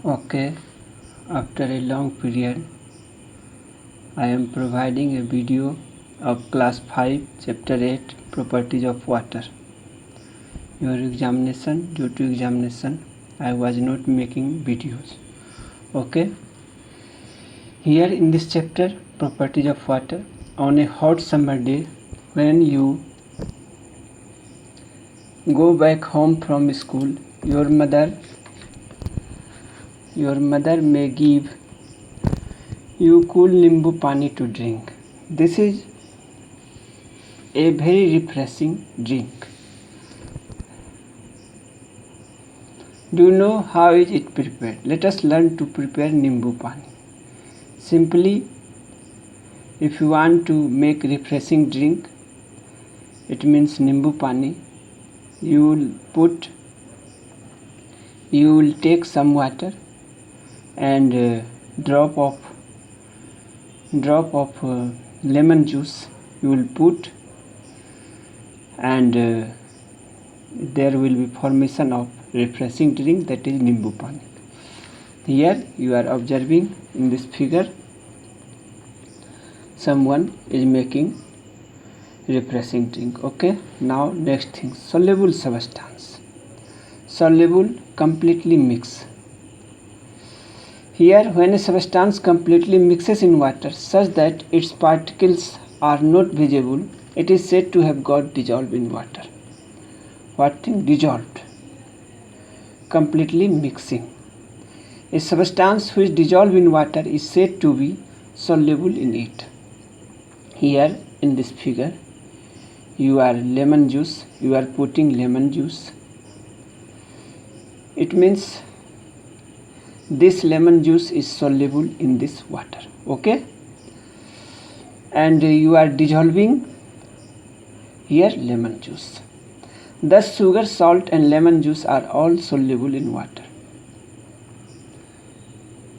Okay, after a long period, I am providing a video of class 5 chapter 8 properties of water. Due to examination, I was not making videos. Okay, here in this chapter properties of water, on a hot summer day when you go back home from school, your mother may give you cool nimbu pani to drink. This is a very refreshing drink. Do you know how is it prepared? Let us learn to prepare nimbu pani. Simply, if you want to make refreshing drink, it means nimbu pani, you will take some water and drop of lemon juice you will put, and there will be formation of refreshing drink, that is nimbu pani. Here you are observing in this figure someone is making refreshing drink. Okay, now next thing, soluble substance. Soluble, completely mix. Here, when a substance completely mixes in water such that its particles are not visible, it is said to have got dissolved in water. What thing? Dissolved. Completely mixing. A substance which dissolves in water is said to be soluble in it. Here in this figure, you are putting lemon juice. It means this lemon juice is soluble in this water. Okay, and you are dissolving here lemon juice. Thus sugar, salt and lemon juice are all soluble in water.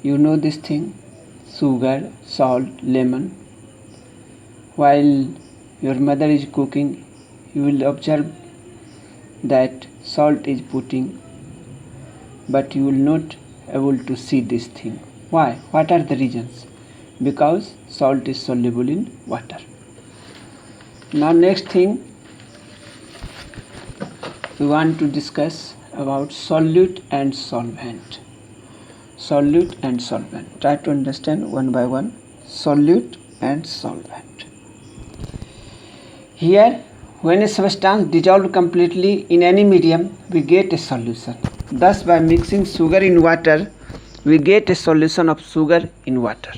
You know this thing, sugar, salt, lemon. While your mother is cooking, you will observe that salt is putting, but you will not able to see this thing. Why? What are the reasons? Because salt is soluble in water. Now next thing, we want to discuss about solute and solvent. Solute and solvent. Try to understand one by one. Solute and solvent. Here, when a substance dissolves completely in any medium, we get a solution. Thus, by mixing sugar in water, we get a solution of sugar in water.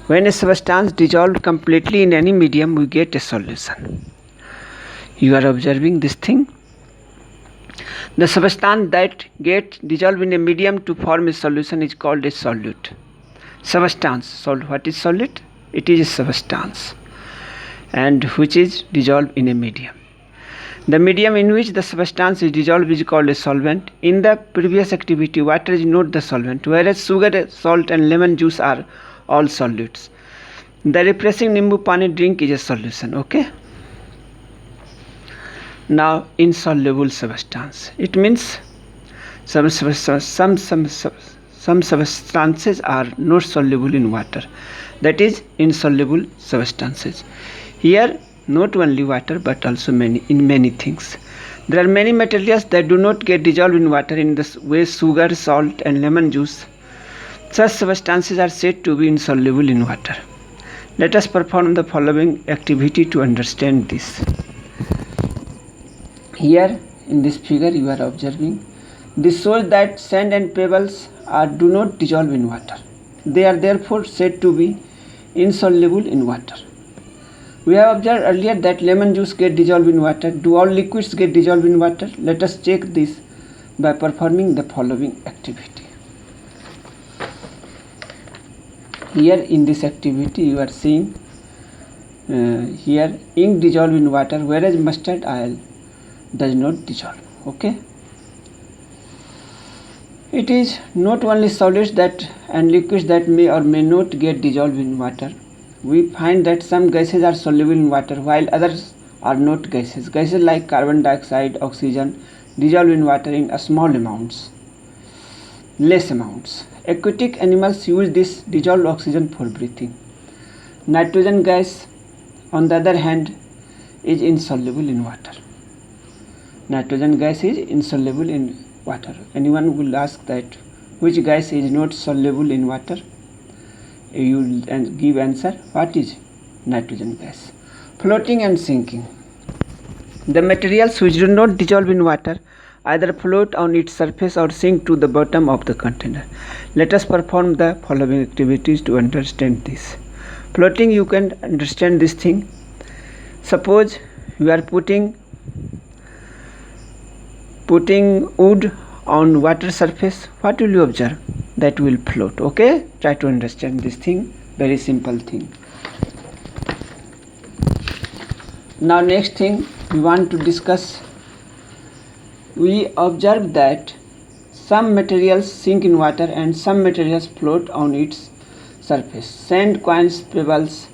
When a substance dissolved completely in any medium, we get a solution. You are observing this thing. The substance that gets dissolved in a medium to form a solution is called a solute. Substance. What is solute? It is a substance, and which is dissolved in a medium. The medium in which the substance is dissolved is called a solvent. In the previous activity, water is not the solvent, whereas sugar, salt and lemon juice are all solutes. The refreshing nimbu pani drink is a solution. Okay. Now, insoluble substance. It means some substances are not soluble in water. That is insoluble substances. Here, not only water but also many things. There are many materials that do not get dissolved in water in the way sugar, salt and lemon juice. Such substances are said to be insoluble in water. Let us perform the following activity to understand this. Here in this figure you are observing, this shows that sand and pebbles do not dissolve in water. They are therefore said to be insoluble in water. We have observed earlier that lemon juice gets dissolved in water. Do all liquids get dissolved in water? Let us check this by performing the following activity. Here in this activity you are seeing here ink dissolved in water, whereas mustard oil does not dissolve. Okay. It is not only solids and liquids that may or may not get dissolved in water. We find that some gases are soluble in water while others are not gases. Gases like carbon dioxide, oxygen dissolve in water in small amounts. less amounts. Aquatic animals use this dissolved oxygen for breathing. Nitrogen gas, on the other hand, is insoluble in water. Nitrogen gas is insoluble in water. Anyone will ask that which gas is not soluble in water? You will give answer. What is nitrogen gas? Floating and sinking. The materials which do not dissolve in water either float on its surface or sink to the bottom of the container. Let us perform the following activities to understand this. Floating, you can understand this thing. Suppose you are putting wood on water surface. What will you observe? That will float. Okay, try to understand this thing. Very simple thing. Now next thing we want to discuss. We observe that some materials sink in water and some materials float on its surface. Sand, coins, pebbles,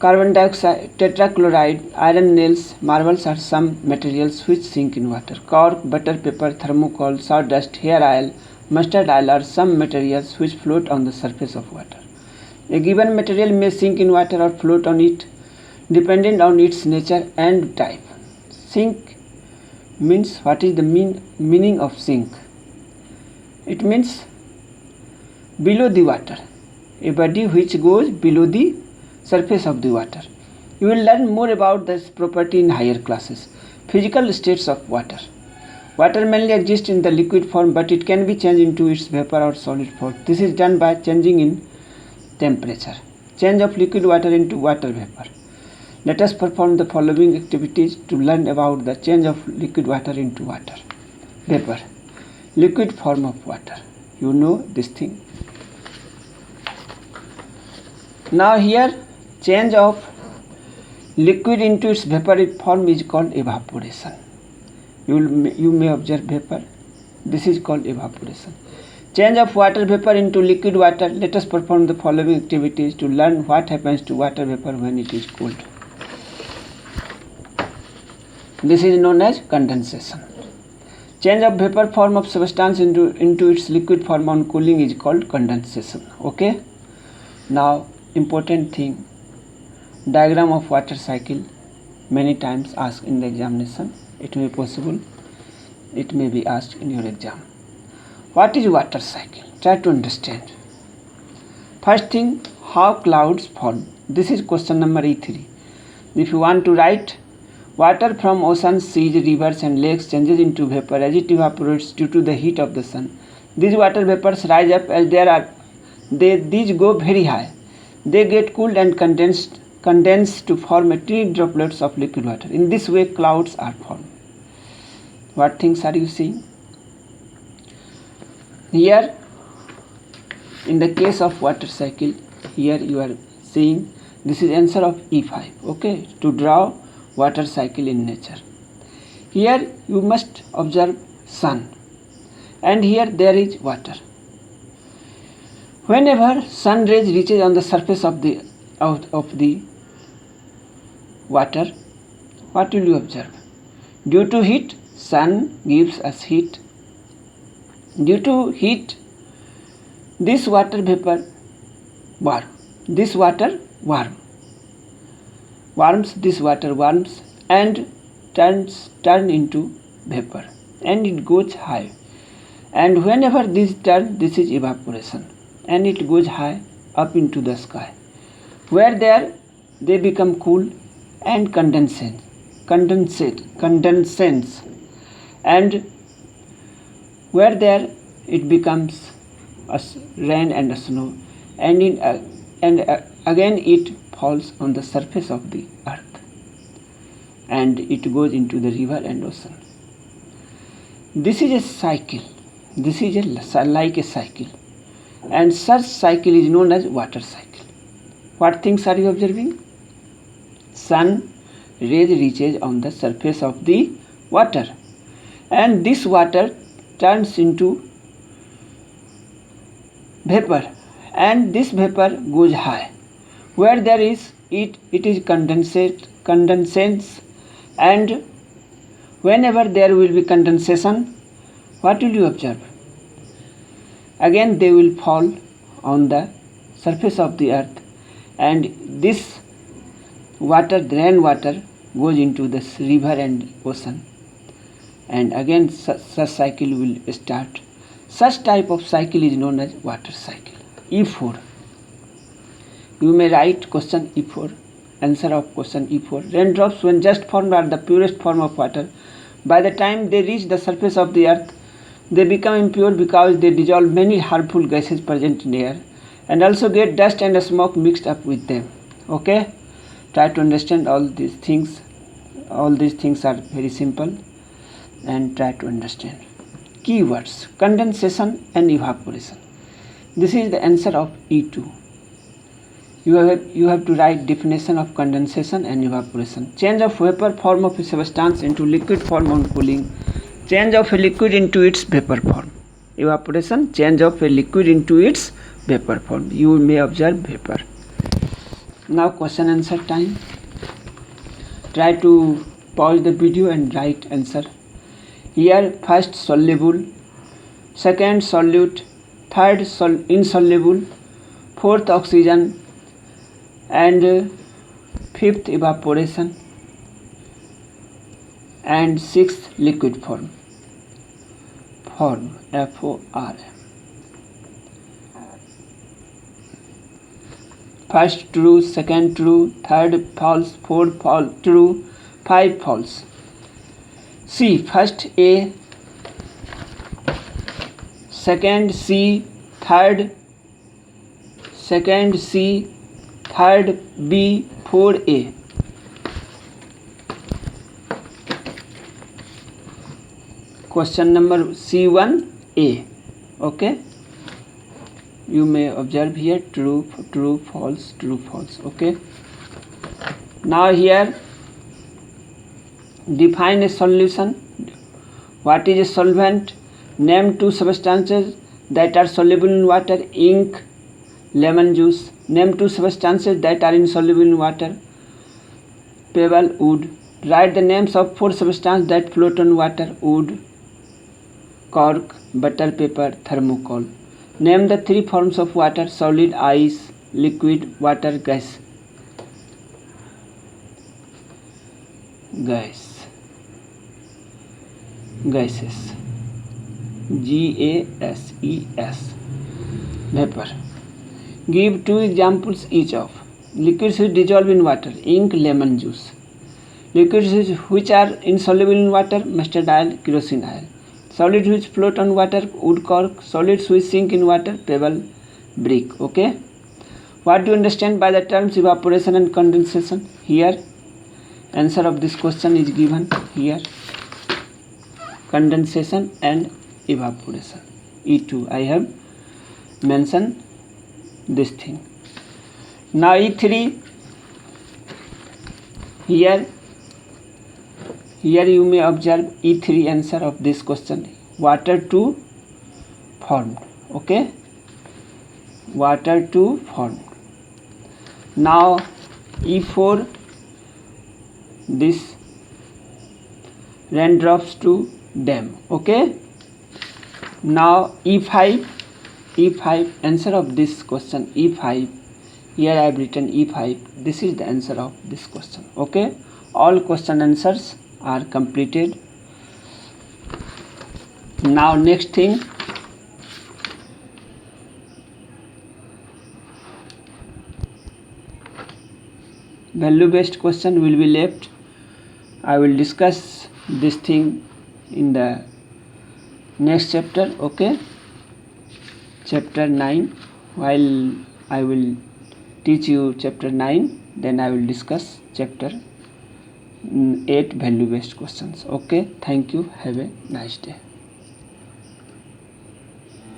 carbon dioxide, tetrachloride, iron nails, marbles are some materials which sink in water. Cork, butter, paper, thermocol, sawdust, hair oil, mustard oil are some materials which float on the surface of water. A given material may sink in water or float on it depending on its nature and type. Sink means, what is the meaning of sink? It means below the water, a body which goes below the surface of the water. You will learn more about this property in higher classes. Physical states of water. Water mainly exists in the liquid form, but it can be changed into its vapor or solid form. This is done by changing in temperature. Change of liquid water into water vapor. Let us perform the following activities to learn about the change of liquid water into water vapor. Liquid form of water. You know this thing. Now here, change of liquid into its vapor form is called evaporation. You may observe vapor. This is called evaporation. Change of water vapor into liquid water. Let us perform the following activities to learn what happens to water vapor when it is cooled. This is known as condensation. Change of vapor form of substance into its liquid form on cooling is called condensation. Okay. Now important thing, diagram of water cycle, many times asked in the examination. It may be possible, it may be asked in your exam. What is water cycle? Try to understand. First thing, how clouds form. This is question number E3. If you want to write, water from oceans, seas, rivers and lakes changes into vapor as it evaporates due to the heat of the sun. These water vapors rise up as these go very high. They get cooled and condensed to form tiny droplets of liquid water. In this way, clouds are formed. What things are you seeing? Here, in the case of water cycle, here you are seeing, this is answer of E5. Okay, to draw water cycle in nature. Here you must observe sun, and here there is water. Whenever sun rays reaches on the surface of the water, what will you observe? Due to heat, sun gives us heat. Due to heat, this water vapor warm. This water warms this water and turn into vapor, and it goes high. And whenever this turns, this is evaporation, and it goes high up into the sky, where they become cool and condense, and where there it becomes rain and snow, and again it falls on the surface of the earth, and it goes into the river and ocean. This is a cycle. This is like a cycle, and such cycle is known as water cycle. What things are you observing? Sun rays reaches on the surface of the water, and this water turns into vapor, and this vapor goes high, where there is it is condensates, and whenever there will be condensation, what will you observe? again they will fall on the surface of the earth, and this water, rainwater, goes into the river and ocean, and again such cycle will start. Such type of cycle is known as water cycle. E4, you may write question E4, answer of question E4. Raindrops when just formed are the purest form of water. By the time they reach the surface of the earth, they become impure because they dissolve many harmful gases present in air, and also get dust and smoke mixed up with them. Okay, try to understand all these things. All these things are very simple, and try to understand. Keywords: condensation and evaporation. This is the answer of E2. You have to write definition of condensation and evaporation. Change of vapor form of a substance into liquid form on cooling. Change of a liquid into its vapor form. Evaporation, change of a liquid into its vapor form. You may observe vapor. Now question answer time. Try to pause the video and write answer. Here first soluble, second solute, third insoluble, fourth oxygen, and fifth evaporation, and sixth liquid form, FORM. First true, second true, third false, fourth false, true, 5 false. C, first A, second C, third C, third B, 4A. Question number C1A. Okay, you may observe here true, true, false, true, false. Okay, now here define a solution. What is a solvent? Name 2 substances that are soluble in water: ink, lemon juice. Name 2 substances that are insoluble in water: pebble, wood. Write the names of 4 substances that float on water: wood, cork, butter paper, thermocol. Name the 3 forms of water: solid, ice, liquid, water, gas. Gases. GASES. Vapor. Give 2 examples each of liquids which dissolve in water: ink, lemon juice. Liquids which are insoluble in water: mustard oil, kerosene oil. Solids which float on water: wood, cork. Solids which sink in water: pebble, brick. Okay, what do you understand by the terms evaporation and condensation? Here answer of this question is given here: condensation and evaporation. E2, I have mentioned this thing. Now E3, here you may observe E3 answer of this question: water 2 formed. Okay, water 2 formed. Now E4, this raindrops to dam. Okay, now E5 answer of this question: E5. Here I have written E5. This is the answer of this question. Okay, all question answers are completed. Now next thing, value based question will be left. I will discuss this thing in the next chapter. Okay, chapter 9. While I will teach you chapter 9, then I will discuss chapter 8 value based questions. Okay, thank you. Have a nice day.